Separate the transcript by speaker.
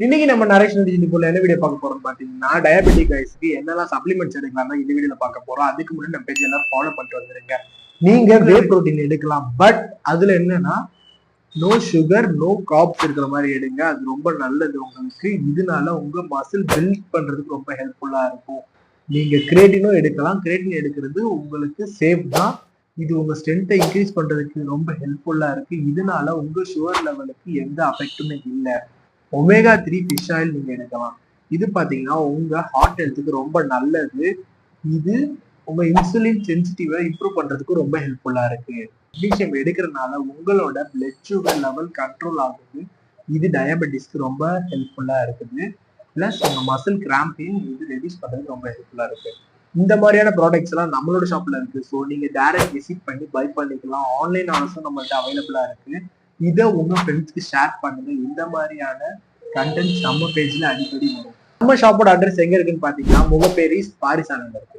Speaker 1: இன்னைக்கு நம்ம நரேஷன் டிஜினிக்குள்ள என்ன வீடியோ பார்க்க போறோம் பாத்தீங்கன்னா, டயபெட்டிக் கைஸ்க்கு என்னெல்லாம் சப்ளிமெண்ட்ஸ் எடுக்கலாம் இந்த வீடியோல பார்க்க போறோம். அதுக்கு முன்னாடி நம்ம பேஜ் எல்லாரும் ஃபாலோ பண்ணிட்டு வந்துருங்க. நீங்க வே புரோட்டீன் எடுக்கலாம், பட் அதுல என்னன்னா நோ சுகர் நோ காப்ஸ் இருக்கிற மாதிரி எடுங்க. அது ரொம்ப நல்லது உங்களுக்கு. இதனால உங்க மசில் பில்ட் பண்றதுக்கு ரொம்ப ஹெல்ப்ஃபுல்லா இருக்கும். நீங்க கிரியேட்டினும் எடுக்கலாம். கிரியேட்டின் எடுக்கிறது உங்களுக்கு சேஃப் தான். இது உங்க ஸ்ட்ரென்த்தை இன்க்ரீஸ் பண்றதுக்கு ரொம்ப ஹெல்ப்ஃபுல்லா இருக்கு. இதனால உங்க சுகர் லெவலுக்கு எந்த அஃபெக்ட்டுமே இல்லை. ஒமேகா 3 ஃபிஷ் ஆயில் நீங்க எடுக்கலாம். இது பாத்தீங்கன்னா உங்க ஹார்ட் ஹெல்த்துக்கு ரொம்ப நல்லது. இது உங்க இன்சுலின் சென்சிட்டிவை இம்ப்ரூவ் பண்றதுக்கு ரொம்ப ஹெல்ப்ஃபுல்லா இருக்கு. மெக்னீசியம் எடுக்கிறதுனால உங்களோட பிளட் சுகர் லெவல் கண்ட்ரோல் ஆகுது. இது டயபெட்டிஸ்க்கு ரொம்ப ஹெல்ப்ஃபுல்லா இருக்குது. பிளஸ் உங்க மசில் கிராம்பையும் இது ரெடியூஸ் பண்றதுக்கு ரொம்ப ஹெல்ப்ஃபுல்லா இருக்கு. இந்த மாதிரியான ப்ராடக்ட்ஸ் எல்லாம் நம்மளோட ஷாப்ல இருக்கு. ஸோ நீங்க டைரக்ட் விசிட் பண்ணி பை பண்ணிக்கலாம். ஆன்லைன் ஆர்டர்ஸும் நம்மள்ட்ட அவைலபிளா இருக்கு. இதை உங்க ஃப்ரெண்ட்ஸ்க்கு ஷேர் பண்ணுங்க. இந்த மாதிரியான கண்டென்ட் நம்ம பேஜ்ல அடிக்கடி வரும். நம்ம ஷாப்போட அட்ரஸ் எங்க இருக்குன்னு பாத்தீங்கன்னா, முகப்பேரி பாரிசாலன்ல இருக்கு.